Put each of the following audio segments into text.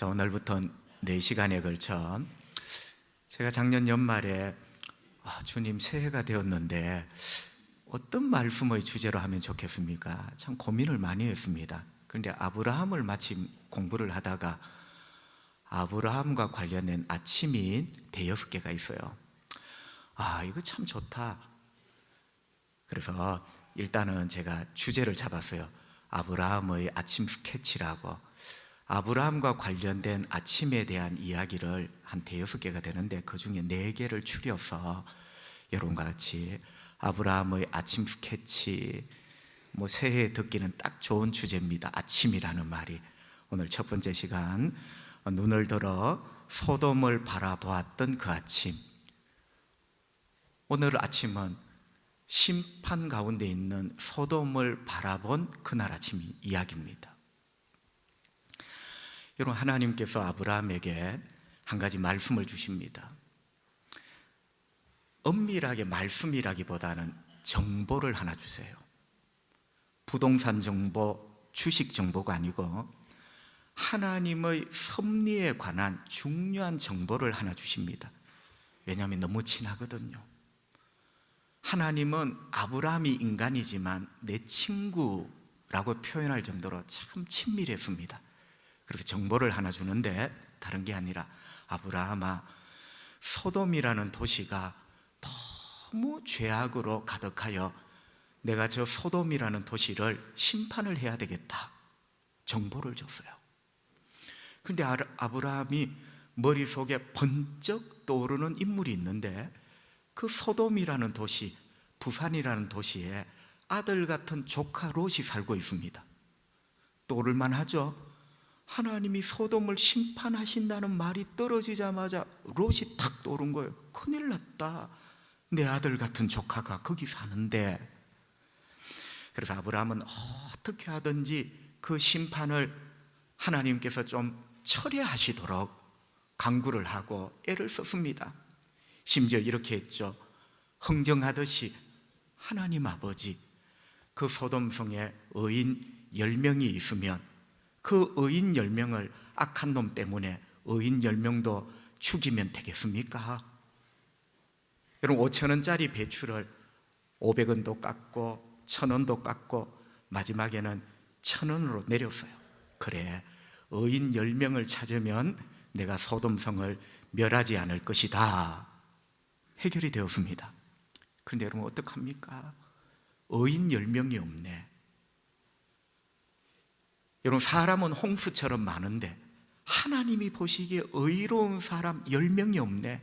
자, 오늘부터 4시간에 걸쳐 제가 작년 연말에 주님 새해가 되었는데 어떤 말씀의 주제로 하면 좋겠습니까? 참 고민을 많이 했습니다. 그런데 아브라함을 마침 공부를 하다가 아브라함과 관련된 아침이 5개가 있어요. 이거 참 좋다. 그래서 일단은 제가 주제를 잡았어요. 아브라함의 아침 스케치라고. 아브라함과 관련된 아침에 대한 이야기를 한 5개가 되는데 그 중에 4개를 추려서 여러분과 같이 아브라함의 아침 스케치, 새해에 듣기는 딱 좋은 주제입니다. 아침이라는 말이. 오늘 첫 번째 시간, 눈을 들어 소돔을 바라보았던 그 아침. 오늘 아침은 심판 가운데 있는 소돔을 바라본 그날 아침 이야기입니다. 여러분, 하나님께서 아브라함에게 한 가지 말씀을 주십니다. 엄밀하게 말씀이라기보다는 정보를 하나 주세요. 부동산 정보, 주식 정보가 아니고 하나님의 섭리에 관한 중요한 정보를 하나 주십니다. 왜냐하면 너무 친하거든요. 하나님은 아브라함이 인간이지만 내 친구라고 표현할 정도로 참 친밀했습니다. 그래서 정보를 하나 주는데 다른 게 아니라, 아브라함아, 소돔이라는 도시가 너무 죄악으로 가득하여 내가 저 소돔이라는 도시를 심판을 해야 되겠다, 정보를 줬어요. 그런데 아브라함이 머릿속에 번쩍 떠오르는 인물이 있는데, 그 소돔이라는 도시, 부산이라는 도시에 아들 같은 조카 롯이 살고 있습니다. 떠오를만 하죠. 하나님이 소돔을 심판하신다는 말이 떨어지자마자 롯이 탁 떠오른 거예요. 큰일 났다, 내 아들 같은 조카가 거기 사는데. 그래서 아브라함은 어떻게 하든지 그 심판을 하나님께서 좀 철회하시도록 간구를 하고 애를 썼습니다. 심지어 이렇게 했죠. 흥정하듯이, 하나님 아버지, 그 소돔성에 의인 10명이 있으면 그 의인 10명을 악한 놈 때문에 의인 10명도 죽이면 되겠습니까? 여러분, 5,000원짜리 배추를 500원도 깎고 1,000원도 깎고 마지막에는 1,000원으로 내렸어요. 그래, 의인 10명을 찾으면 내가 소돔성을 멸하지 않을 것이다. 해결이 되었습니다. 그런데 여러분, 어떡합니까? 의인 10명이 없네. 여러분, 사람은 홍수처럼 많은데 하나님이 보시기에 의로운 사람 10명이 없네.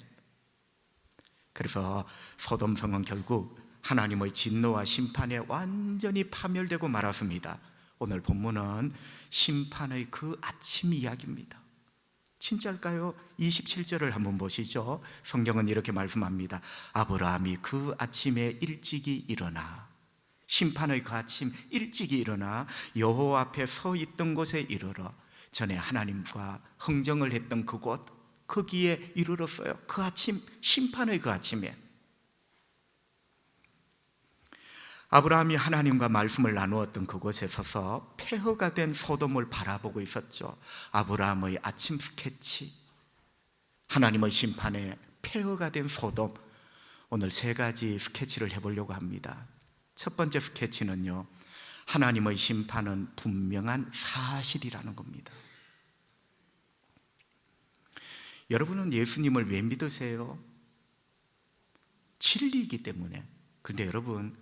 그래서 소돔성은 결국 하나님의 진노와 심판에 완전히 파멸되고 말았습니다. 오늘 본문은 심판의 그 아침 이야기입니다. 진짜일까요? 27절을 한번 보시죠. 성경은 이렇게 말씀합니다. 아브라함이 그 아침에 일찍이 일어나, 심판의 그 아침 일찍이 일어나 여호와 앞에 서 있던 곳에 이르러 전에 하나님과 흥정을 했던 그곳, 거기에 이르렀어요. 그 아침, 심판의 그 아침에 아브라함이 하나님과 말씀을 나누었던 그곳에 서서 폐허가 된 소돔을 바라보고 있었죠. 아브라함의 아침 스케치, 하나님의 심판에 폐허가 된 소돔. 오늘 3가지 스케치를 해보려고 합니다. 첫 번째 스케치는요, 하나님의 심판은 분명한 사실이라는 겁니다. 여러분은 예수님을 왜 믿으세요? 진리이기 때문에. 그런데 여러분,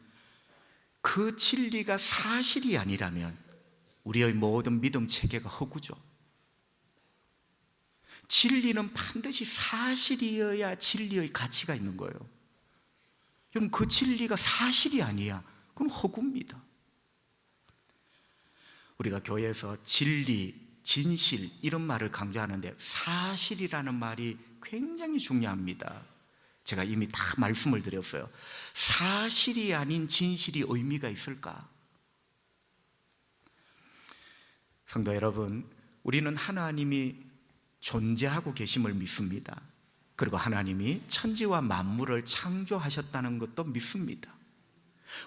그 진리가 사실이 아니라면 우리의 모든 믿음 체계가 허구죠. 진리는 반드시 사실이어야 진리의 가치가 있는 거예요. 그럼 그 진리가 사실이 아니야, 그럼 허구입니다. 우리가 교회에서 진리, 진실 이런 말을 강조하는데 사실이라는 말이 굉장히 중요합니다. 제가 이미 다 말씀을 드렸어요. 사실이 아닌 진실이 의미가 있을까? 성도 여러분, 우리는 하나님이 존재하고 계심을 믿습니다. 그리고 하나님이 천지와 만물을 창조하셨다는 것도 믿습니다.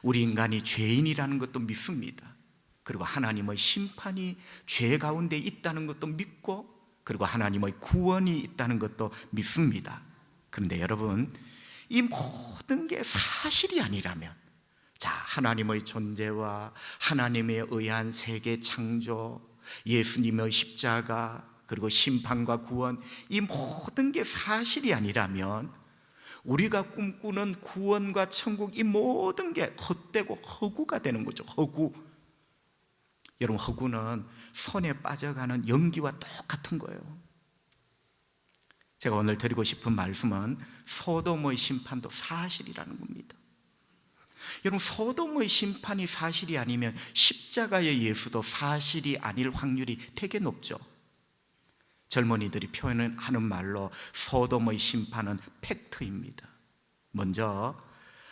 우리 인간이 죄인이라는 것도 믿습니다. 그리고 하나님의 심판이 죄 가운데 있다는 것도 믿고, 그리고 하나님의 구원이 있다는 것도 믿습니다. 그런데 여러분, 이 모든 게 사실이 아니라면, 자, 하나님의 존재와 하나님에 의한 세계 창조, 예수님의 십자가, 그리고 심판과 구원, 이 모든 게 사실이 아니라면 우리가 꿈꾸는 구원과 천국, 이 모든 게 헛되고 허구가 되는 거죠. 허구. 여러분, 허구는 손에 빠져가는 연기와 똑같은 거예요. 제가 오늘 드리고 싶은 말씀은 소돔의 심판도 사실이라는 겁니다. 여러분, 소돔의 심판이 사실이 아니면 십자가의 예수도 사실이 아닐 확률이 되게 높죠. 젊은이들이 표현하는 말로 소돔의 심판은 팩트입니다. 먼저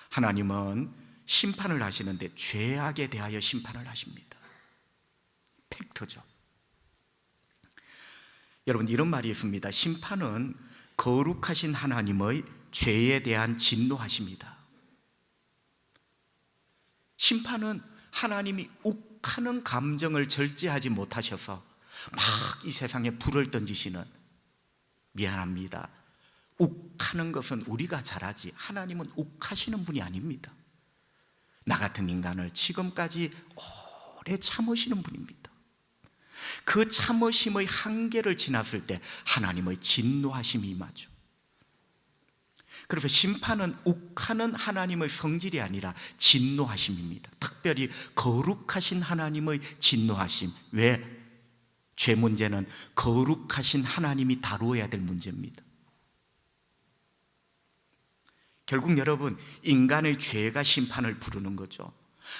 하나님은 심판을 하시는데 죄악에 대하여 심판을 하십니다. 팩트죠. 여러분, 이런 말이 있습니다. 심판은 거룩하신 하나님의 죄에 대한 진노하십니다. 심판은 하나님이 욱하는 감정을 절제하지 못하셔서 막 이 세상에 불을 던지시는, 미안합니다, 욱하는 것은 우리가 잘하지 하나님은 욱하시는 분이 아닙니다. 나 같은 인간을 지금까지 오래 참으시는 분입니다. 그 참으심의 한계를 지났을 때 하나님의 진노하심이 임하죠. 그래서 심판은 욱하는 하나님의 성질이 아니라 진노하심입니다. 특별히 거룩하신 하나님의 진노하심. 왜? 죄 문제는 거룩하신 하나님이 다루어야 될 문제입니다. 결국 여러분, 인간의 죄가 심판을 부르는 거죠.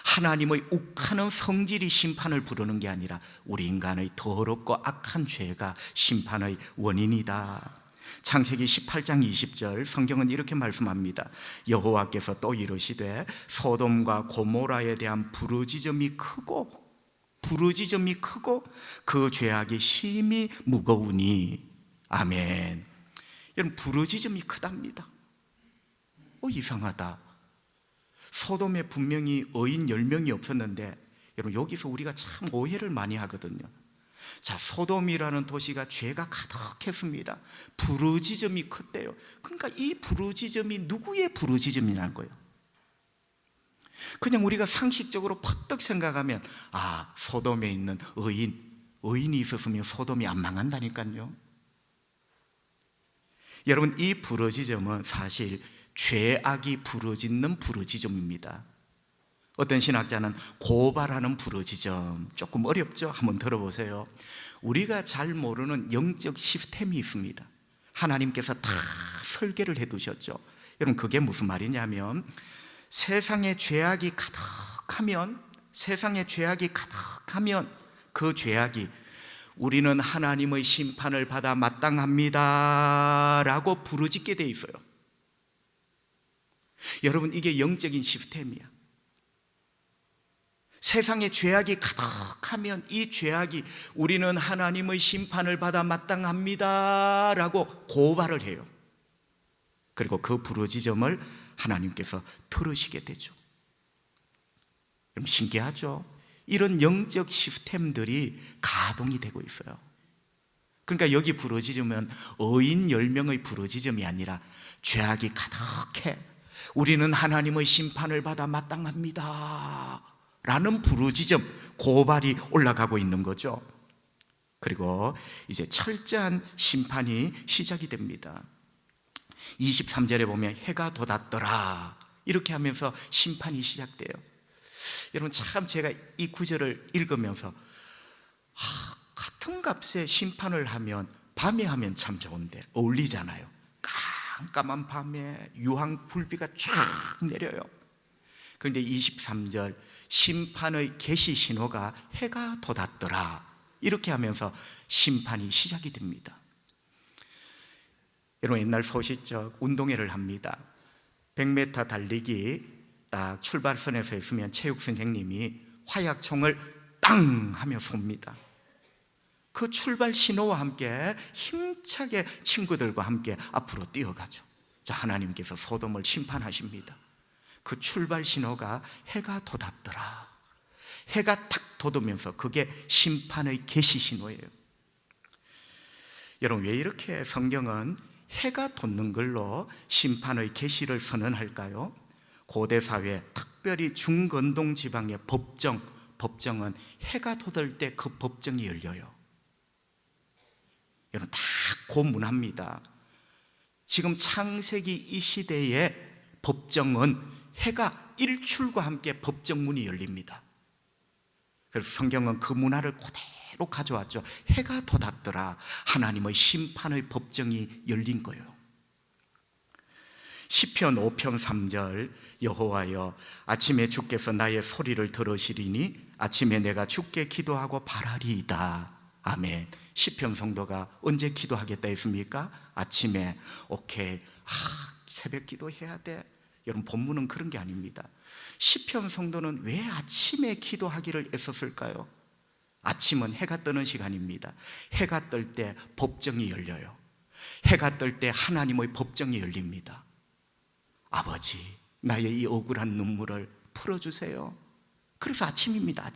하나님의 욱하는 성질이 심판을 부르는 게 아니라 우리 인간의 더럽고 악한 죄가 심판의 원인이다. 창세기 18장 20절 성경은 이렇게 말씀합니다. 여호와께서 또 이르시되 소돔과 고모라에 대한 부르짖음이 크고 그 죄악이 심히 무거우니. 아멘. 여러분, 부르짖음이 크답니다. 이상하다. 소돔에 분명히 의인 10명이 없었는데, 여러분, 여기서 우리가 참 오해를 많이 하거든요. 자, 소돔이라는 도시가 죄가 가득했습니다. 부르짖음이 컸대요. 그러니까 이 부르짖음이 누구의 부르짖음이라는 거예요? 그냥 우리가 상식적으로 퍼뜩 생각하면, 아, 소돔에 있는 의인이 있었으면 소돔이 안 망한다니까요. 여러분, 이 부르짖음은 사실 죄악이 부르짖는 부르짖음입니다. 어떤 신학자는 고발하는 부르짖음, 조금 어렵죠? 한번 들어보세요. 우리가 잘 모르는 영적 시스템이 있습니다. 하나님께서 다 설계를 해두셨죠. 여러분, 그게 무슨 말이냐면, 세상에 죄악이 가득하면 그 죄악이 우리는 하나님의 심판을 받아 마땅합니다 라고 부르짖게 돼 있어요. 여러분, 이게 영적인 시스템이야. 세상에 죄악이 가득하면 이 죄악이 우리는 하나님의 심판을 받아 마땅합니다 라고 고발을 해요. 그리고 그 부르짖음을 하나님께서 들으시게 되죠. 그럼 신기하죠? 이런 영적 시스템들이 가동이 되고 있어요. 그러니까 여기 부르짖으면 의인 10명의 부르짖음이 아니라 죄악이 가득해 우리는 하나님의 심판을 받아 마땅합니다 라는 부르짖음, 고발이 올라가고 있는 거죠. 그리고 이제 철저한 심판이 시작이 됩니다. 23절에 보면 해가 돋았더라 이렇게 하면서 심판이 시작돼요. 여러분, 참 제가 이 구절을 읽으면서 같은 값에 심판을 하면 밤에 하면 참 좋은데 어울리잖아요. 깜깜한 밤에 유황 불비가 쫙 내려요. 그런데 23절 심판의 계시 신호가 해가 돋았더라 이렇게 하면서 심판이 시작이 됩니다. 여러분, 옛날 소시적 운동회를 합니다. 100m 달리기 딱 출발선에서 있으면 체육 선생님이 화약총을 땅 하며 쏩니다. 그 출발 신호와 함께 힘차게 친구들과 함께 앞으로 뛰어가죠. 자, 하나님께서 소돔을 심판하십니다. 그 출발 신호가 해가 돋았더라. 해가 탁 돋으면서 그게 심판의 계시 신호예요. 여러분, 왜 이렇게 성경은 해가 돋는 걸로 심판의 계시를 선언할까요? 고대 사회, 특별히 중건동 지방의 법정은 해가 돋을 때 그 법정이 열려요. 여러분, 다 고문합니다. 지금 창세기 이 시대의 법정은 해가 일출과 함께 법정문이 열립니다. 그래서 성경은 그 문화를 그대로 가져왔죠. 해가 돋았더라. 하나님의 심판의 법정이 열린 거예요. 시편 5편 3절, 여호와여, 아침에 주께서 나의 소리를 들으시리니 아침에 내가 주께 기도하고 바라리이다. 아멘. 시편 성도가 언제 기도하겠다 했습니까? 아침에. 오케이, 새벽 기도해야 돼. 여러분, 본문은 그런 게 아닙니다. 시편 성도는 왜 아침에 기도하기를 애썼을까요? 아침은 해가 뜨는 시간입니다. 해가 뜰 때 법정이 열려요. 해가 뜰 때 하나님의 법정이 열립니다. 아버지, 나의 이 억울한 눈물을 풀어주세요. 그래서 아침입니다.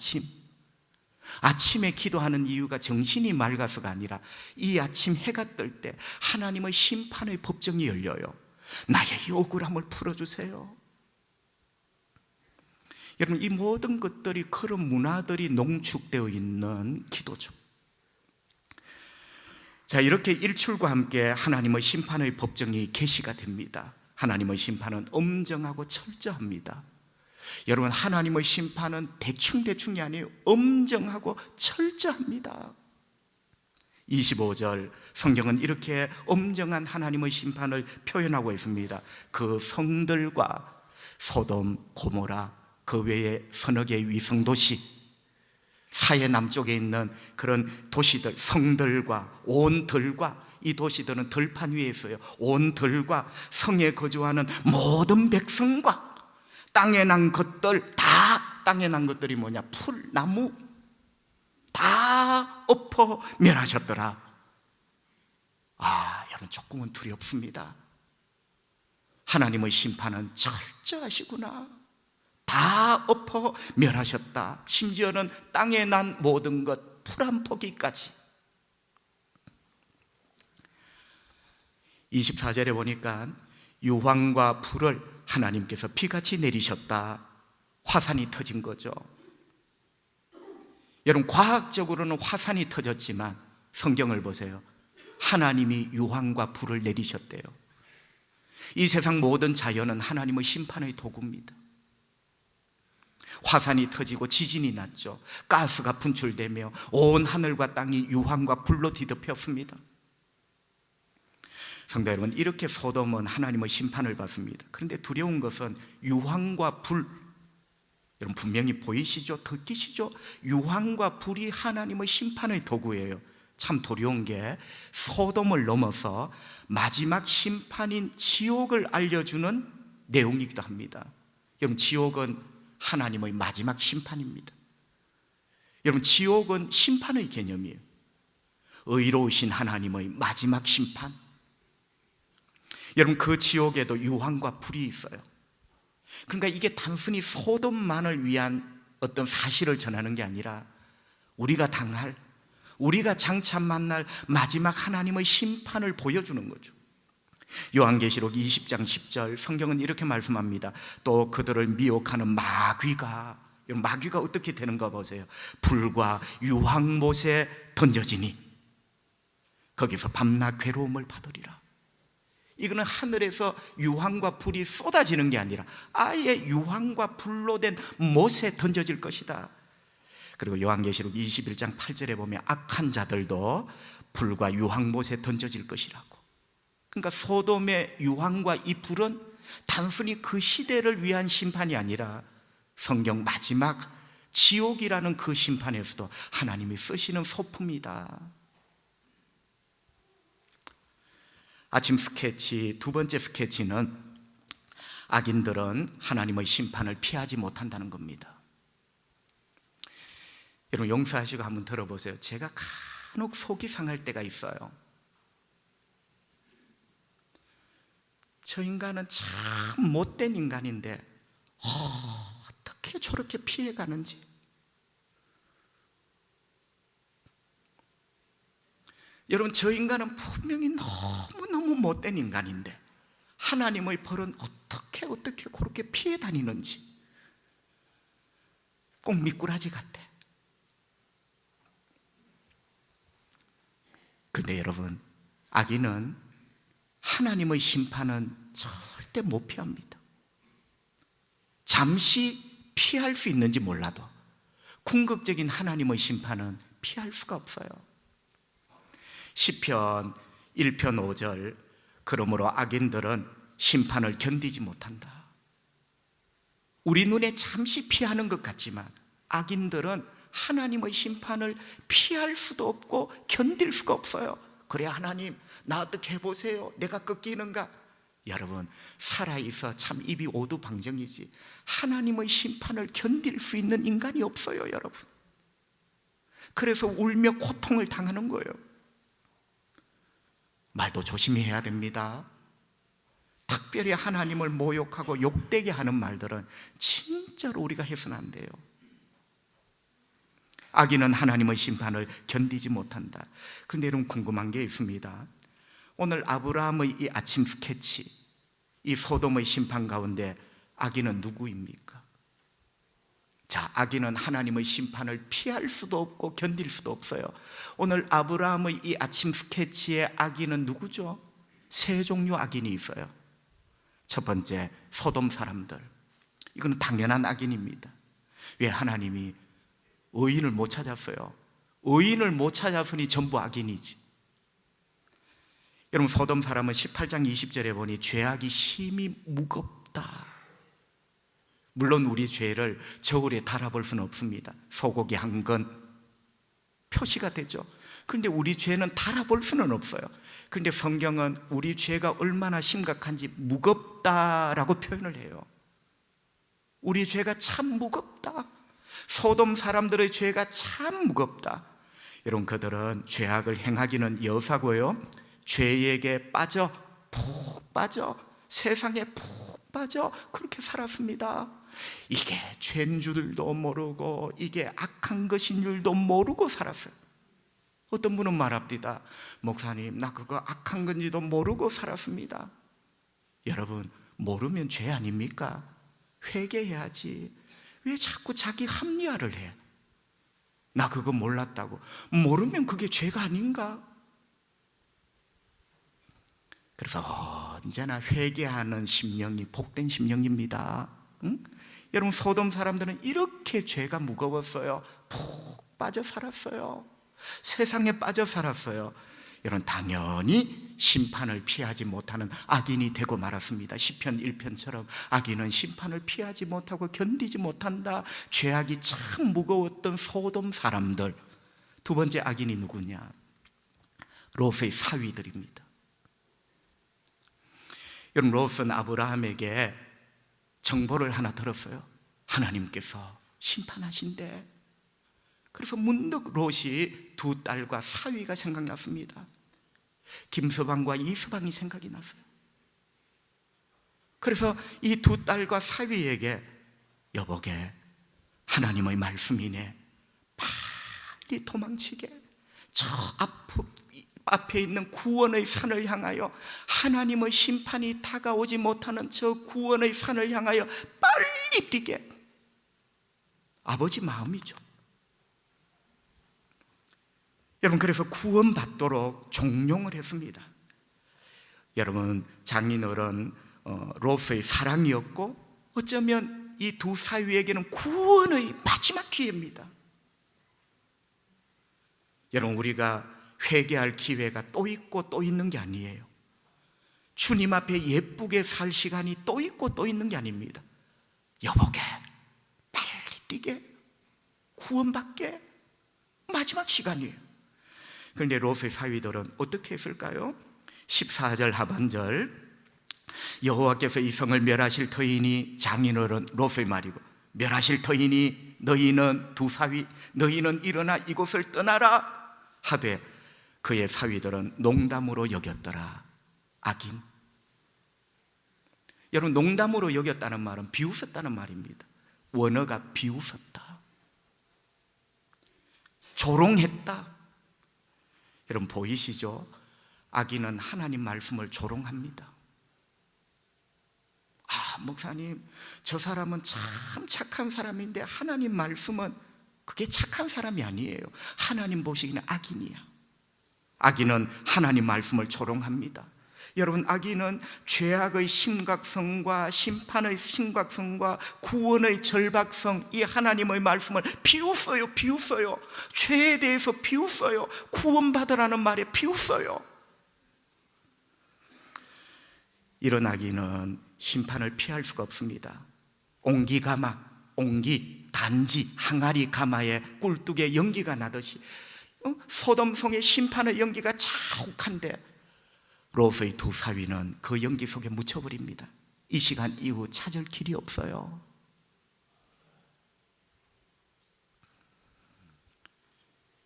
아침에 기도하는 이유가 정신이 맑아서가 아니라 이 아침 해가 뜰 때 하나님의 심판의 법정이 열려요. 나의 이 억울함을 풀어주세요. 여러분, 이 모든 것들이, 그런 문화들이 농축되어 있는 기도죠. 자, 이렇게 일출과 함께 하나님의 심판의 법정이 계시가 됩니다. 하나님의 심판은 엄정하고 철저합니다. 여러분, 하나님의 심판은 대충이 아니에요. 엄정하고 철저합니다. 25절 성경은 이렇게 엄정한 하나님의 심판을 표현하고 있습니다. 그 성들과 소돔, 고모라, 그 외에 서너 개의 위성도시, 사해 남쪽에 있는 그런 도시들, 성들과 온 들과, 이 도시들은 들판 위에 있어요. 온 들과 성에 거주하는 모든 백성과 땅에 난 것들, 다 땅에 난 것들이 뭐냐? 풀, 나무 다 엎어 멸하셨더라. 여러분, 조금은 두렵습니다. 하나님의 심판은 철저하시구나. 다 엎어 멸하셨다. 심지어는 땅에 난 모든 것, 풀 한 포기까지. 24절에 보니까 유황과 불을 하나님께서 비같이 내리셨다. 화산이 터진 거죠. 여러분, 과학적으로는 화산이 터졌지만 성경을 보세요. 하나님이 유황과 불을 내리셨대요. 이 세상 모든 자연은 하나님의 심판의 도구입니다. 화산이 터지고 지진이 났죠. 가스가 분출되며 온 하늘과 땅이 유황과 불로 뒤덮였습니다. 성도 여러분, 이렇게 소돔은 하나님의 심판을 받습니다. 그런데 두려운 것은 유황과 불, 여러분 분명히 보이시죠? 듣기시죠? 유황과 불이 하나님의 심판의 도구예요. 참 두려운 게 소돔을 넘어서 마지막 심판인 지옥을 알려주는 내용이기도 합니다. 여러분, 지옥은 하나님의 마지막 심판입니다. 여러분, 지옥은 심판의 개념이에요. 의로우신 하나님의 마지막 심판. 여러분, 그 지옥에도 유황과 불이 있어요. 그러니까 이게 단순히 소돔만을 위한 어떤 사실을 전하는 게 아니라 우리가 당할, 우리가 장차 만날 마지막 하나님의 심판을 보여주는 거죠. 요한계시록 20장 10절 성경은 이렇게 말씀합니다. 또 그들을 미혹하는 마귀가 어떻게 되는가 보세요. 불과 유황못에 던져지니 거기서 밤낮 괴로움을 받으리라. 이거는 하늘에서 유황과 불이 쏟아지는 게 아니라 아예 유황과 불로 된 못에 던져질 것이다. 그리고 요한계시록 21장 8절에 보면 악한 자들도 불과 유황못에 던져질 것이라고. 그러니까 소돔의 유황과 이 불은 단순히 그 시대를 위한 심판이 아니라 성경 마지막 지옥이라는 그 심판에서도 하나님이 쓰시는 소품이다. 아침 스케치, 두 번째 스케치는 악인들은 하나님의 심판을 피하지 못한다는 겁니다. 여러분, 용서하시고 한번 들어보세요. 제가 간혹 속이 상할 때가 있어요. 저 인간은 참 못된 인간인데 어떻게 저렇게 피해가는지. 여러분, 저 인간은 분명히 너무너무 못된 인간인데 하나님의 벌은 어떻게 그렇게 피해 다니는지 꼭 미꾸라지 같아. 그런데 여러분, 악인은 하나님의 심판은 절대 못 피합니다. 잠시 피할 수 있는지 몰라도 궁극적인 하나님의 심판은 피할 수가 없어요. 시편 1편 5절, 그러므로 악인들은 심판을 견디지 못한다. 우리 눈에 잠시 피하는 것 같지만 악인들은 하나님의 심판을 피할 수도 없고 견딜 수가 없어요. 그래, 하나님 나 어떻게 해보세요, 내가 꺾이는가? 여러분, 살아있어 참 입이 오두방정이지 하나님의 심판을 견딜 수 있는 인간이 없어요, 여러분. 그래서 울며 고통을 당하는 거예요. 말도 조심히 해야 됩니다. 특별히 하나님을 모욕하고 욕되게 하는 말들은 진짜로 우리가 해서는 안 돼요. 악인은 하나님의 심판을 견디지 못한다. 그런데 여러분, 궁금한 게 있습니다. 오늘 아브라함의 이 아침 스케치, 이 소돔의 심판 가운데 악인은 누구입니까? 자, 악인은 하나님의 심판을 피할 수도 없고 견딜 수도 없어요. 오늘 아브라함의 이 아침 스케치의 악인은 누구죠? 세 종류 악인이 있어요. 첫 번째, 소돔 사람들. 이건 당연한 악인입니다. 왜? 하나님이 의인을 못 찾았어요. 의인을 못 찾았으니 전부 악인이지. 여러분, 소돔 사람은 18장 20절에 보니 죄악이 심히 무겁다. 물론 우리 죄를 저울에 달아볼 수는 없습니다. 소고기 한 건 표시가 되죠. 그런데 우리 죄는 달아볼 수는 없어요. 그런데 성경은 우리 죄가 얼마나 심각한지 무겁다라고 표현을 해요. 우리 죄가 참 무겁다. 소돔 사람들의 죄가 참 무겁다. 여러분, 그들은 죄악을 행하기는 여사고요, 죄에게 빠져 푹 빠져 세상에 푹 빠져 그렇게 살았습니다. 이게 죄인 줄도 모르고 이게 악한 것인 줄도 모르고 살았어요. 어떤 분은 말합니다. 목사님, 나 그거 악한 건지도 모르고 살았습니다. 여러분, 모르면 죄 아닙니까? 회개해야지. 왜 자꾸 자기 합리화를 해? 나 그거 몰랐다고. 모르면 그게 죄가 아닌가? 그래서 언제나 회개하는 심령이 복된 심령입니다. 응? 여러분, 소돔 사람들은 이렇게 죄가 무거웠어요. 푹 빠져 살았어요. 세상에 빠져 살았어요. 여러분, 당연히 심판을 피하지 못하는 악인이 되고 말았습니다. 시편 1편처럼 악인은 심판을 피하지 못하고 견디지 못한다. 죄악이 참 무거웠던 소돔 사람들. 두 번째 악인이 누구냐? 롯의 사위들입니다. 여러분, 롯은 아브라함에게 정보를 하나 들었어요. 하나님께서 심판하신대. 그래서 문득 롯이 두 딸과 사위가 생각났습니다. 김서방과 이서방이 생각이 났어요. 그래서 이 두 딸과 사위에게 여보게, 하나님의 말씀이네, 빨리 도망치게, 저 앞에 있는 구원의 산을 향하여, 하나님의 심판이 다가오지 못하는 저 구원의 산을 향하여 빨리 뛰게. 아버지 마음이죠. 여러분, 그래서 구원받도록 종용을 했습니다. 여러분, 장인어른 롯의 사랑이었고 어쩌면 이 두 사위에게는 구원의 마지막 기회입니다. 여러분, 우리가 회개할 기회가 또 있고 또 있는 게 아니에요. 주님 앞에 예쁘게 살 시간이 또 있고 또 있는 게 아닙니다. 여보게, 빨리 뛰게, 구원받게, 마지막 시간이에요. 그런데 롯의 사위들은 어떻게 했을까요? 14절 하반절, 여호와께서 이 성을 멸하실 터이니, 장인어른 롯의 말이고, 멸하실 터이니 너희는 두 사위, 너희는 일어나 이곳을 떠나라 하되 그의 사위들은 농담으로 여겼더라. 악인. 여러분, 농담으로 여겼다는 말은 비웃었다는 말입니다. 원어가 비웃었다, 조롱했다. 여러분 보이시죠? 악인은 하나님 말씀을 조롱합니다. 목사님, 저 사람은 참 착한 사람인데 하나님 말씀은 그게 착한 사람이 아니에요. 하나님 보시기는 악인이야. 악인은 하나님 말씀을 조롱합니다. 여러분, 악인은 죄악의 심각성과 심판의 심각성과 구원의 절박성, 이 하나님의 말씀을 비웃어요. 죄에 대해서 비웃어요. 구원받으라는 말에 비웃어요. 이런 악인은 심판을 피할 수가 없습니다. 옹기, 단지, 항아리 가마에 꿀뚝에 연기가 나듯이 소돔성의 심판의 연기가 자욱한데 롯의 두 사위는 그 연기 속에 묻혀버립니다. 이 시간 이후 찾을 길이 없어요.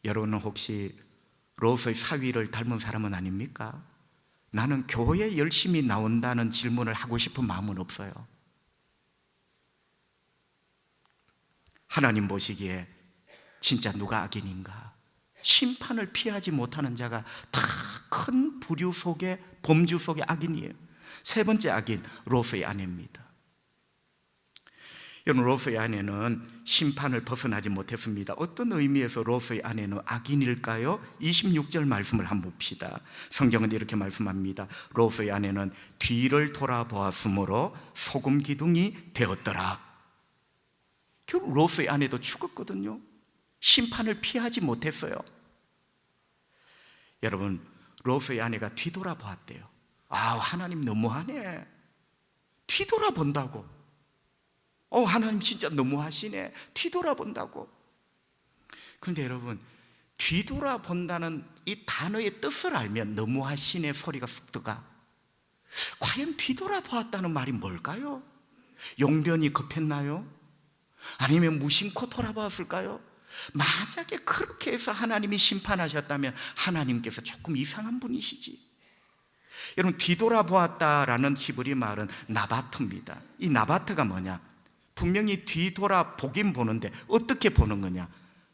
여러분은 혹시 롯의 사위를 닮은 사람은 아닙니까? 나는 교회에 열심히 나온다는 질문을 하고 싶은 마음은 없어요. 하나님 보시기에 진짜 누가 악인인가? 심판을 피하지 못하는 자가 다 큰 부류 속에, 범주 속의 악인이에요. 세 번째 악인, 롯의 아내입니다. 여러분, 롯의 아내는 심판을 벗어나지 못했습니다. 어떤 의미에서 롯의 아내는 악인일까요? 26절 말씀을 한번 봅시다. 성경은 이렇게 말씀합니다. 롯의 아내는 뒤를 돌아보았으므로 소금 기둥이 되었더라. 결국 롯의 아내도 죽었거든요. 심판을 피하지 못했어요. 여러분, 롯의 아내가 뒤돌아보았대요. 하나님 너무하네. 뒤돌아본다고. 하나님 진짜 너무하시네. 뒤돌아본다고. 그런데 여러분, 뒤돌아본다는 이 단어의 뜻을 알면 너무하시네 소리가 쑥 들어가. 과연 뒤돌아보았다는 말이 뭘까요? 용변이 급했나요? 아니면 무심코 돌아보았을까요? 만약에 그렇게 해서 하나님이 심판하셨다면 하나님께서 조금 이상한 분이시지. 여러분, 뒤돌아보았다라는 히브리 말은 나바트입니다. 이 나바트가 뭐냐? 분명히 뒤돌아보긴 보는데 어떻게 보는 거냐?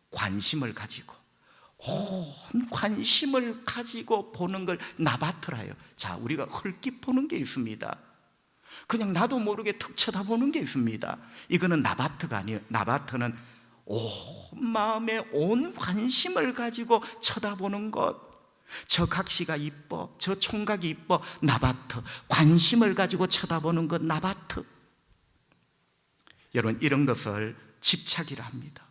관심을 가지고, 온 관심을 가지고 보는 걸 나바트라요. 자, 우리가 헐깃 보는 게 있습니다. 그냥 나도 모르게 툭 쳐다보는 게 있습니다. 이거는 나바트가 아니에요. 나바트는 온 마음에 온 관심을 가지고 쳐다보는 것. 저 각시가 이뻐, 저 총각이 이뻐, 나바트. 관심을 가지고 쳐다보는 것, 나바트. 여러분, 이런 것을 집착이라 합니다.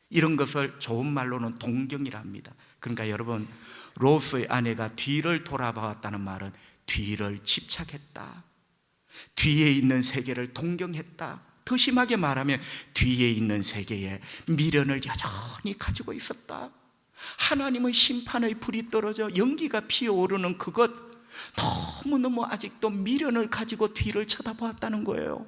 이런 것을 좋은 말로는 동경이라 합니다. 그러니까 여러분, 롯의 아내가 뒤를 돌아보았다는 말은 뒤를 집착했다, 뒤에 있는 세계를 동경했다. 더 심하게 말하면 뒤에 있는 세계에 미련을 여전히 가지고 있었다. 하나님의 심판의 불이 떨어져 연기가 피어오르는 그것, 너무너무 아직도 미련을 가지고 뒤를 쳐다보았다는 거예요.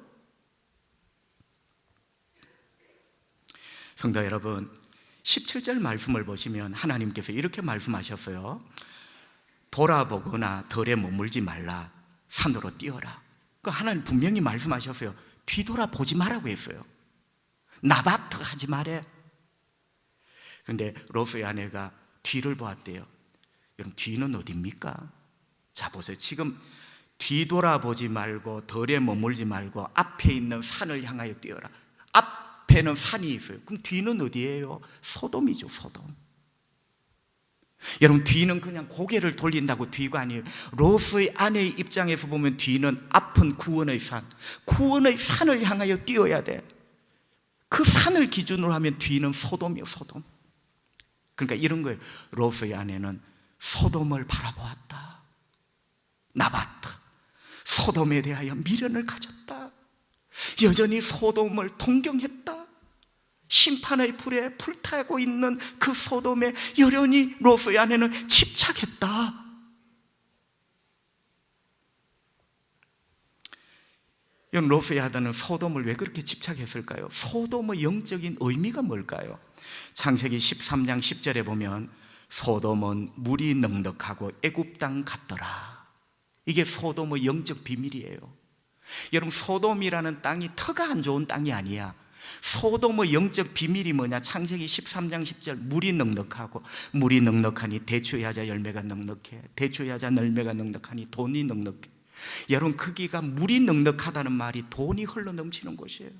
성도 여러분, 17절 말씀을 보시면 하나님께서 이렇게 말씀하셨어요. 돌아보거나 덜에 머물지 말라, 산으로 뛰어라. 하나님 분명히 말씀하셨어요. 뒤돌아보지 말라고 했어요. 나바트 하지 말래. 그런데 롯의 아내가 뒤를 보았대요. 여러분, 뒤는 어디입니까? 자, 보세요. 지금 뒤돌아보지 말고 덜에 머물지 말고 앞에 있는 산을 향하여 뛰어라. 앞에는 산이 있어요. 그럼 뒤는 어디예요? 소돔이죠, 소돔. 여러분, 뒤는 그냥 고개를 돌린다고 뒤가 아니에요. 롯의 아내의 입장에서 보면 뒤는 앞은 구원의 산, 구원의 산을 향하여 뛰어야 돼. 그 산을 기준으로 하면 뒤는 소돔이에요, 소돔. 그러니까 이런 거예요. 롯의 아내는 소돔을 바라보았다. 나바트, 소돔에 대하여 미련을 가졌다. 여전히 소돔을 동경했다. 심판의 불에 불타고 있는 그 소돔에 여전히 롯의 아내는 집착했다. 롯의 아내는 소돔을 왜 그렇게 집착했을까요? 소돔의 영적인 의미가 뭘까요? 창세기 13장 10절에 보면 소돔은 물이 넉넉하고 애굽 땅 같더라. 이게 소돔의 영적 비밀이에요. 여러분, 소돔이라는 땅이 터가 안 좋은 땅이 아니야. 소돔의 영적 비밀이 뭐냐? 창세기 13장 10절, 물이 넉넉하고, 물이 넉넉하니 대추야자 열매가 넉넉해. 대추야자 열매가 넉넉하니 돈이 넉넉해. 여러분, 거기가 물이 넉넉하다는 말이 돈이 흘러 넘치는 곳이에요.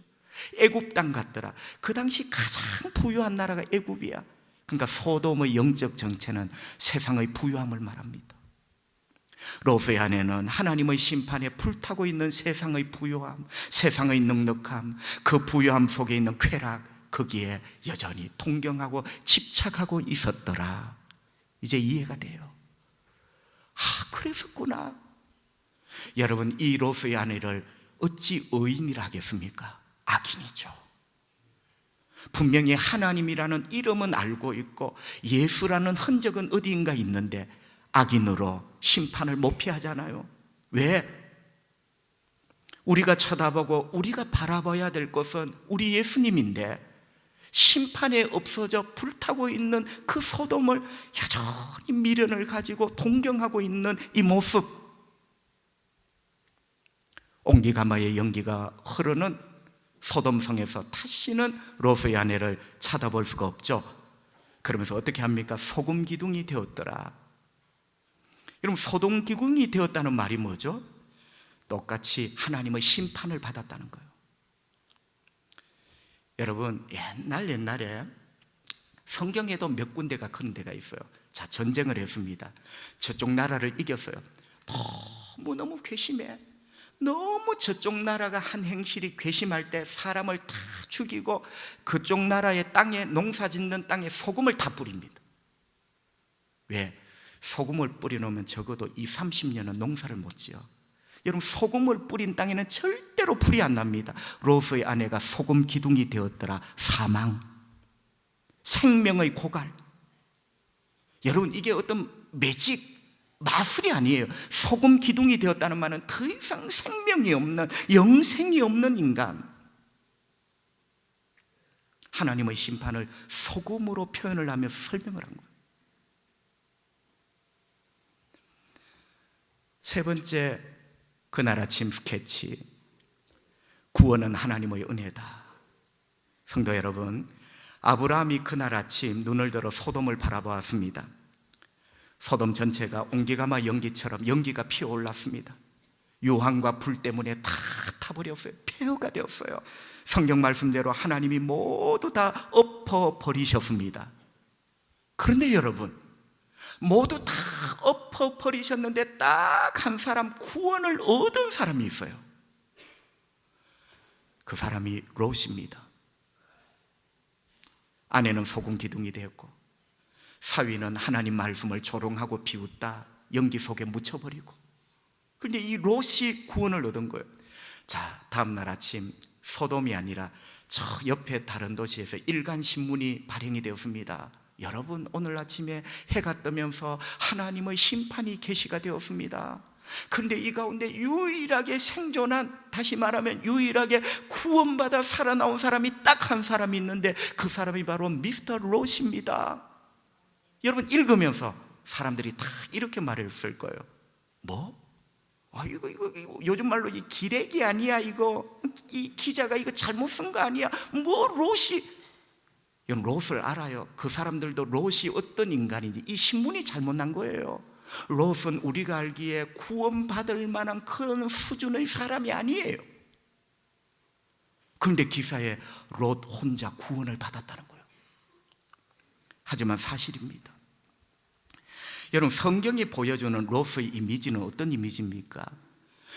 애굽 땅 같더라. 그 당시 가장 부유한 나라가 애굽이야. 그러니까 소돔의 영적 정체는 세상의 부유함을 말합니다. 롯의 아내는 하나님의 심판에 불타고 있는 세상의 부유함, 세상의 넉넉함, 그 부유함 속에 있는 쾌락, 거기에 여전히 동경하고 집착하고 있었더라. 이제 이해가 돼요. 그랬었구나. 여러분, 이 롯의 아내를 어찌 의인이라 하겠습니까? 악인이죠. 분명히 하나님이라는 이름은 알고 있고 예수라는 흔적은 어디인가 있는데 악인으로 심판을 못 피하잖아요. 왜? 우리가 쳐다보고 우리가 바라봐야 될 것은 우리 예수님인데 심판에 없어져 불타고 있는 그 소돔을 여전히 미련을 가지고 동경하고 있는 이 모습, 옹기가마의 연기가 흐르는 소돔성에서 다시는 롯의 아내를 쳐다볼 수가 없죠. 그러면서 어떻게 합니까? 소금 기둥이 되었더라. 여러분, 소돔 기둥이 되었다는 말이 뭐죠? 똑같이 하나님의 심판을 받았다는 거예요. 여러분, 옛날에 성경에도 몇 군데가 큰 데가 있어요. 자, 전쟁을 했습니다. 저쪽 나라를 이겼어요. 너무 괘씸해. 너무 저쪽 나라가 한 행실이 괘씸할 때 사람을 다 죽이고 그쪽 나라의 땅에, 농사 짓는 땅에 소금을 다 뿌립니다. 왜? 소금을 뿌려놓으면 적어도 20-30년은 농사를 못 지어. 여러분, 소금을 뿌린 땅에는 절대로 풀이 안 납니다. 롯의 아내가 소금 기둥이 되었더라. 사망, 생명의 고갈. 여러분, 이게 어떤 매직, 마술이 아니에요. 소금 기둥이 되었다는 말은 더 이상 생명이 없는, 영생이 없는 인간. 하나님의 심판을 소금으로 표현을 하며 설명을 한 거예요. 세 번째, 그날 아침 스케치. 구원은 하나님의 은혜다. 성도 여러분, 아브라함이 그날 아침 눈을 들어 소돔을 바라보았습니다. 소돔 전체가 옹기가마 연기처럼 연기가 피어올랐습니다. 유황과 불 때문에 다 타버렸어요. 폐허가 되었어요. 성경 말씀대로 하나님이 모두 다 엎어버리셨습니다. 그런데 여러분, 모두 다 엎어버리셨는데 딱 한 사람, 구원을 얻은 사람이 있어요. 그 사람이 롯입니다. 아내는 소금 기둥이 되었고 사위는 하나님 말씀을 조롱하고 비웃다 연기 속에 묻혀버리고, 그런데 이 롯이 구원을 얻은 거예요. 자, 다음날 아침 소돔이 아니라 저 옆에 다른 도시에서 일간신문이 발행이 되었습니다. 여러분, 오늘 아침에 해가 뜨면서 하나님의 심판이 계시가 되었습니다. 그런데 이 가운데 유일하게 생존한, 다시 말하면 유일하게 구원받아 살아나온 사람이 딱 한 사람이 있는데 그 사람이 바로 미스터 롯입니다. 여러분, 읽으면서 사람들이 다 이렇게 말했을 거예요. 뭐? 이거 요즘 말로 이 기레기 아니야? 이거 이 기자가 이거 잘못 쓴 거 아니야? 뭐 롯이? 이건 롯을 알아요. 그 사람들도 롯이 어떤 인간인지. 이 신문이 잘못 난 거예요. 롯은 우리가 알기에 구원받을 만한 그런 수준의 사람이 아니에요. 그런데 기사에 롯 혼자 구원을 받았다는 거예요. 하지만 사실입니다. 여러분, 성경이 보여주는 롯의 이미지는 어떤 이미지입니까?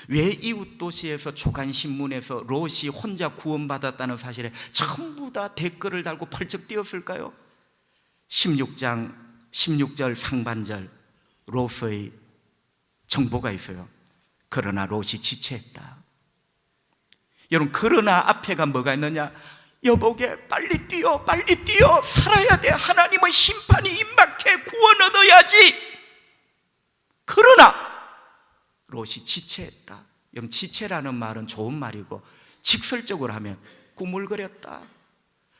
왜 이웃 도시에서 조간신문에서 롯이 혼자 구원받았다는 사실에 전부 다 댓글을 달고 펄쩍 뛰었을까요? 16장 16절 상반절 롯의 정보가 있어요. 그러나 롯이 지체했다. 여러분, 그러나 앞에가 뭐가 있느냐? 여보게, 빨리 뛰어, 빨리 뛰어, 살아야 돼. 하나님의 심판이 임박해. 구원 얻어야지. 그러나 롯이 지체했다. 여러분, 지체라는 말은 좋은 말이고 직설적으로 하면 꾸물거렸다.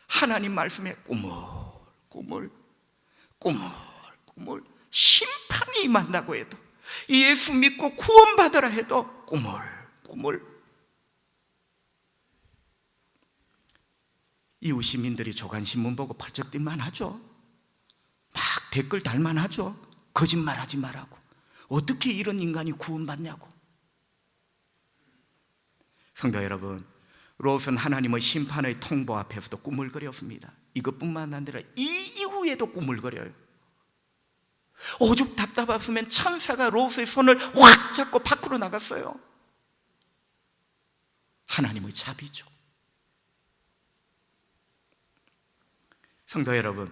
하나님 말씀에 꾸물 심판이 임한다고 해도, 예수 믿고 구원받으라 해도 꾸물. 이웃 시민들이 조간신문 보고 펄쩍 뛸만 하죠. 막 댓글 달만 하죠. 거짓말하지 말라고. 어떻게 이런 인간이 구원받냐고. 성도 여러분, 롯은 하나님의 심판의 통보 앞에서도 꿈을 그렸습니다. 이것뿐만 아니라 이 이후에도 꿈을 그려요. 오죽 답답했으면 천사가 롯의 손을 확 잡고 밖으로 나갔어요. 하나님의 자비죠. 성도 여러분,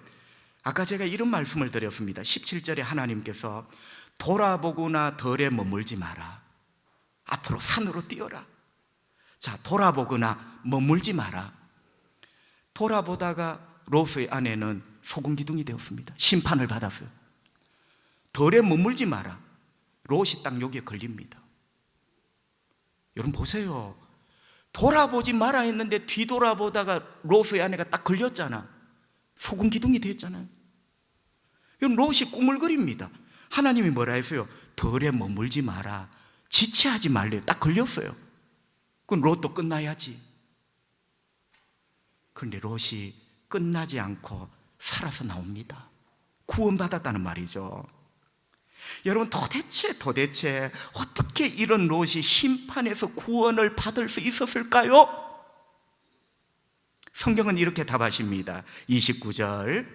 아까 제가 이런 말씀을 드렸습니다. 17절에 하나님께서 돌아보거나 덜에 머물지 마라. 앞으로 산으로 뛰어라. 자, 돌아보거나 머물지 마라. 돌아보다가 롯의 아내는 소금 기둥이 되었습니다. 심판을 받았어요. 덜에 머물지 마라. 롯이 딱 여기에 걸립니다. 여러분 보세요. 돌아보지 마라 했는데 뒤돌아보다가 롯의 아내가 딱 걸렸잖아. 소금 기둥이 됐잖아요. 여러분, 롯이 꿈을 그립니다. 하나님이 뭐라 했어요? 덜에 머물지 마라. 지체하지 말래요. 딱 걸렸어요. 그럼 롯도 끝나야지. 그런데 롯이 끝나지 않고 살아서 나옵니다. 구원받았다는 말이죠. 여러분, 도대체 어떻게 이런 롯이 심판에서 구원을 받을 수 있었을까요? 성경은 이렇게 답하십니다. 29절,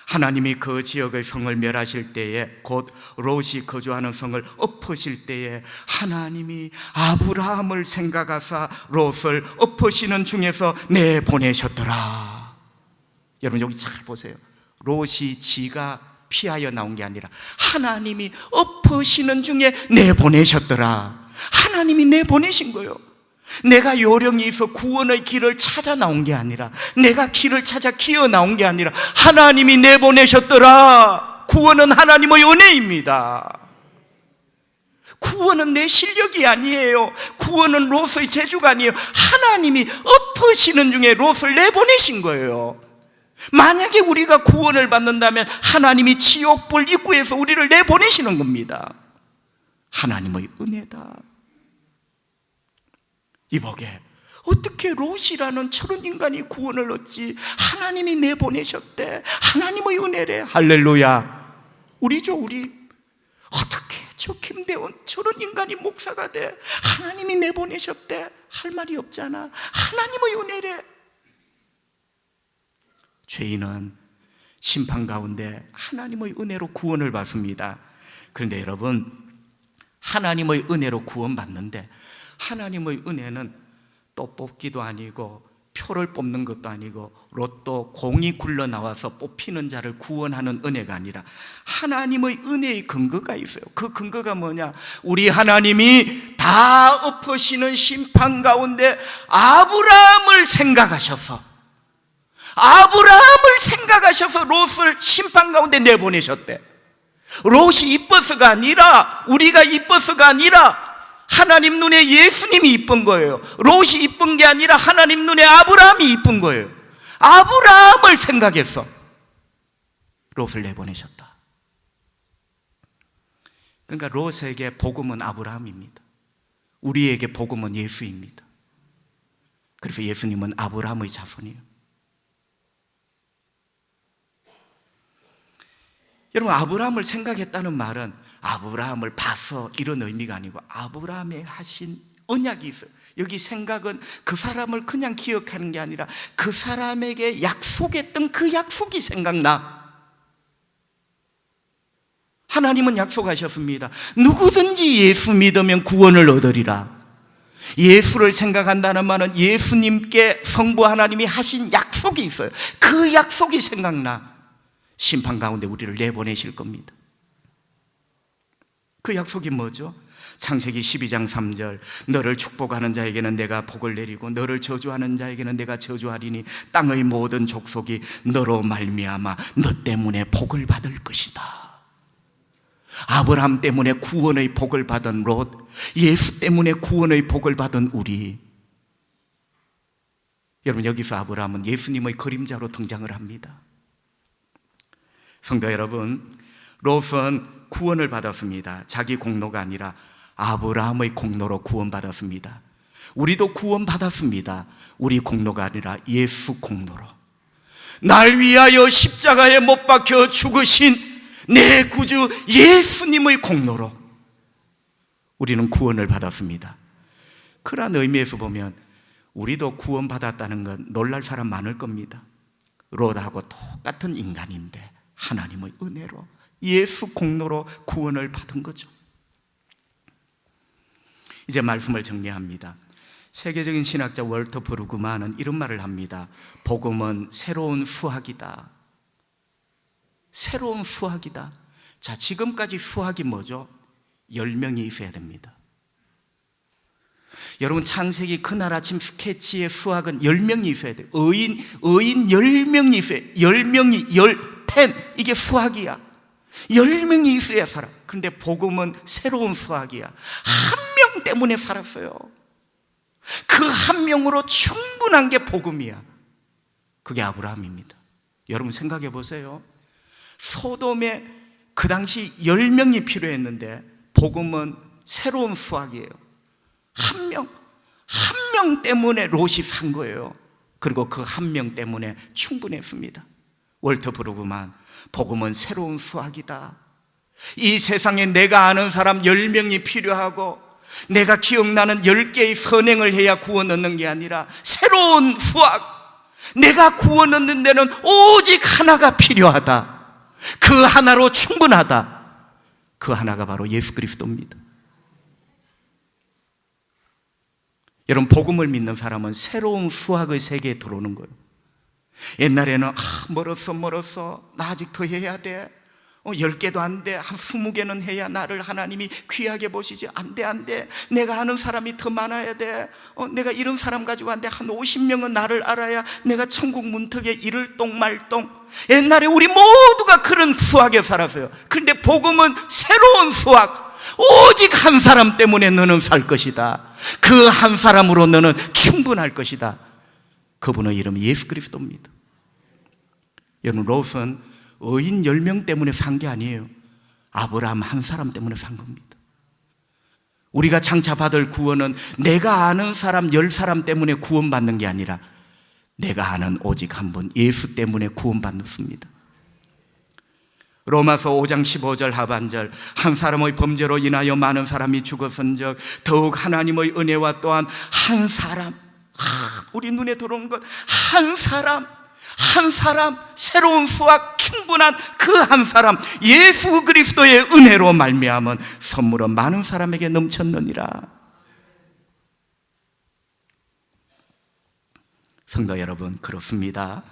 하나님이 그 지역의 성을 멸하실 때에, 곧 롯이 거주하는 성을 엎으실 때에 하나님이 아브라함을 생각하사 롯을 엎으시는 중에서 내보내셨더라. 여러분, 여기 잘 보세요. 롯이 지가 피하여 나온 게 아니라 하나님이 엎으시는 중에 내보내셨더라. 하나님이 내보내신 거예요. 내가 요령이 있어 구원의 길을 찾아 나온 게 아니라, 내가 길을 찾아 기어 나온 게 아니라 하나님이 내보내셨더라. 구원은 하나님의 은혜입니다. 구원은 내 실력이 아니에요. 구원은 롯의 재주가 아니에요. 하나님이 엎으시는 중에 롯을 내보내신 거예요. 만약에 우리가 구원을 받는다면 하나님이 지옥불 입구에서 우리를 내보내시는 겁니다. 하나님의 은혜다. 이보게, 어떻게 롯이라는 저런 인간이 구원을 얻지? 하나님이 내보내셨대. 하나님의 은혜래. 할렐루야. 우리죠, 우리. 어떻게 저 김대원 저런 인간이 목사가 돼? 하나님이 내보내셨대. 할 말이 없잖아. 하나님의 은혜래. 죄인은 심판 가운데 하나님의 은혜로 구원을 받습니다. 그런데 여러분, 하나님의 은혜로 구원받는데 하나님의 은혜는 또 뽑기도 아니고 표를 뽑는 것도 아니고 로또 공이 굴러 나와서 뽑히는 자를 구원하는 은혜가 아니라 하나님의 은혜의 근거가 있어요. 그 근거가 뭐냐? 우리 하나님이 다 엎으시는 심판 가운데 아브라함을 생각하셔서 롯을 심판 가운데 내보내셨대. 롯이 이뻐서가 아니라, 우리가 이뻐서가 아니라 하나님 눈에 예수님이 이쁜 거예요. 롯이 이쁜 게 아니라 하나님 눈에 아브라함이 이쁜 거예요. 아브라함을 생각해서 롯을 내보내셨다. 그러니까 롯에게 복음은 아브라함입니다. 우리에게 복음은 예수입니다. 그래서 예수님은 아브라함의 자손이에요. 여러분, 아브라함을 생각했다는 말은 아브라함을 봐서 이런 의미가 아니고 아브라함의 하신 언약이 있어요. 여기 생각은 그 사람을 그냥 기억하는 게 아니라 그 사람에게 약속했던 그 약속이 생각나. 하나님은 약속하셨습니다. 누구든지 예수 믿으면 구원을 얻으리라. 예수를 생각한다는 말은 예수님께 성부 하나님이 하신 약속이 있어요. 그 약속이 생각나. 심판 가운데 우리를 내보내실 겁니다. 그 약속이 뭐죠? 창세기 12장 3절, 너를 축복하는 자에게는 내가 복을 내리고 너를 저주하는 자에게는 내가 저주하리니 땅의 모든 족속이 너로 말미암아 너 때문에 복을 받을 것이다. 아브라함 때문에 구원의 복을 받은 롯, 예수 때문에 구원의 복을 받은 우리. 여러분, 여기서 아브라함은 예수님의 그림자로 등장을 합니다. 성도 여러분, 롯은 구원을 받았습니다. 자기 공로가 아니라 아브라함의 공로로 구원받았습니다. 우리도 구원받았습니다. 우리 공로가 아니라 예수 공로로, 날 위하여 십자가에 못 박혀 죽으신 내 구주 예수님의 공로로 우리는 구원을 받았습니다. 그런 의미에서 보면 우리도 구원받았다는 건 놀랄 사람 많을 겁니다. 롯하고 똑같은 인간인데 하나님의 은혜로, 예수 공로로 구원을 받은 거죠. 이제 말씀을 정리합니다. 세계적인 신학자 월터 브루그만은 이런 말을 합니다. 복음은 새로운 수학이다. 새로운 수학이다. 자, 지금까지 수학이 뭐죠? 10명이 있어야 됩니다. 여러분, 창세기 그날 아침 스케치의 수학은 10명이 있어야 돼요. 의인 10명이 있어야 돼요. 10명이 10, 이게 수학이야. 10명이 있어야 살아. 근데 복음은 새로운 수학이야. 한 명 때문에 살았어요. 그 한 명으로 충분한 게 복음이야. 그게 아브라함입니다. 여러분 생각해 보세요. 소돔에 그 당시 10명이 필요했는데 복음은 새로운 수학이에요. 한 명 때문에 롯이 산 거예요. 그리고 그 한 명 때문에 충분했습니다. 월터 브루그만, 복음은 새로운 수학이다. 이 세상에 내가 아는 사람 10명이 필요하고 내가 기억나는 10개의 선행을 해야 구원 얻는 게 아니라 새로운 수학, 내가 구원 얻는 데는 오직 하나가 필요하다. 그 하나로 충분하다. 그 하나가 바로 예수 그리스도입니다. 여러분, 복음을 믿는 사람은 새로운 수학의 세계에 들어오는 거예요. 옛날에는 멀었어 나 아직 더 해야 돼. 10개도 안 돼. 한 20개는 해야 나를 하나님이 귀하게 보시지. 안 돼. 내가 아는 사람이 더 많아야 돼. 내가 이런 사람 가지고 안 돼. 한 50명은 나를 알아야 내가 천국 문턱에 이를 똥말똥. 옛날에 우리 모두가 그런 수학에 살았어요. 그런데 복음은 새로운 수학. 오직 한 사람 때문에 너는 살 것이다. 그 한 사람으로 너는 충분할 것이다. 그분의 이름은 예수 그리스도입니다. 여러분, 롯은 의인 10명 때문에 산 게 아니에요. 아브라함 한 사람 때문에 산 겁니다. 우리가 장차 받을 구원은 내가 아는 사람 10사람 때문에 구원받는 게 아니라 내가 아는 오직 한 분, 예수 때문에 구원받습니다. 로마서 5장 15절 하반절, 한 사람의 범죄로 인하여 많은 사람이 죽었은즉 더욱 하나님의 은혜와 또한 한 사람, 우리 눈에 들어오는 것, 한 사람, 새로운 수학, 충분한 그 한 사람, 예수 그리스도의 은혜로 말미암은 선물은 많은 사람에게 넘쳤느니라. 성도 여러분, 그렇습니다.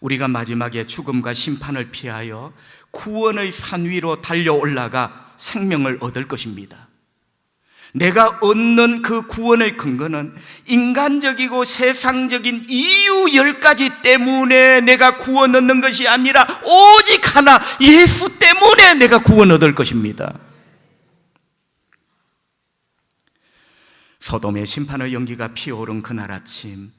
우리가 마지막에 죽음과 심판을 피하여 구원의 산 위로 달려 올라가 생명을 얻을 것입니다. 내가 얻는 그 구원의 근거는 인간적이고 세상적인 이유 10가지 때문에 내가 구원 얻는 것이 아니라 오직 하나, 예수 때문에 내가 구원 얻을 것입니다. 소돔의 심판의 연기가 피어오른 그날 아침,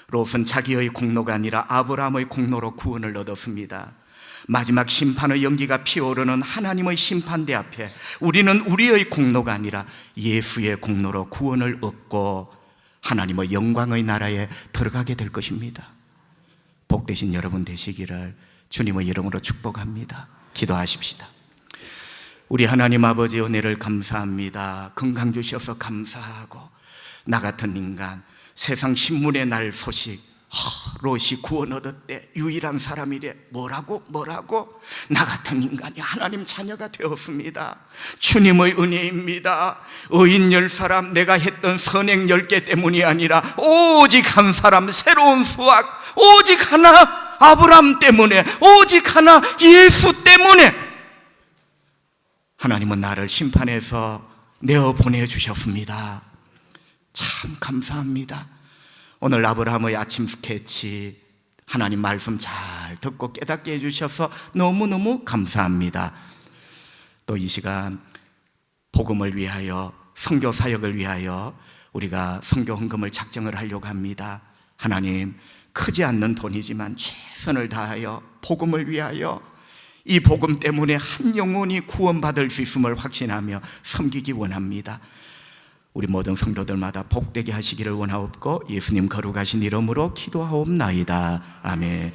롯은 자기의 공로가 아니라 아브라함의 공로로 구원을 얻었습니다. 마지막 심판의 연기가 피어오르는 하나님의 심판대 앞에 우리는 우리의 공로가 아니라 예수의 공로로 구원을 얻고 하나님의 영광의 나라에 들어가게 될 것입니다. 복되신 여러분 되시기를 주님의 이름으로 축복합니다. 기도하십시다. 우리 하나님 아버지, 은혜를 감사합니다. 건강 주셔서 감사하고, 나 같은 인간, 세상 신문에 날 소식, 롯이 구원 얻었대, 유일한 사람이래, 뭐라고? 나 같은 인간이 하나님 자녀가 되었습니다. 주님의 은혜입니다. 의인 10사람, 내가 했던 선행 10개 때문이 아니라 오직 한 사람, 새로운 수학, 오직 하나, 아브라함 때문에, 오직 하나, 예수 때문에 하나님은 나를 심판해서 내어 보내주셨습니다. 참 감사합니다. 오늘 아브라함의 아침 스케치, 하나님 말씀 잘 듣고 깨닫게 해주셔서 너무너무 감사합니다. 또 이 시간 복음을 위하여, 선교 사역을 위하여 우리가 선교 헌금을 작정을 하려고 합니다. 하나님, 크지 않는 돈이지만 최선을 다하여 복음을 위하여, 이 복음 때문에 한 영혼이 구원받을 수 있음을 확신하며 섬기기 원합니다. 우리 모든 성도들마다 복되게 하시기를 원하옵고 예수님 거룩하신 이름으로 기도하옵나이다. 아멘.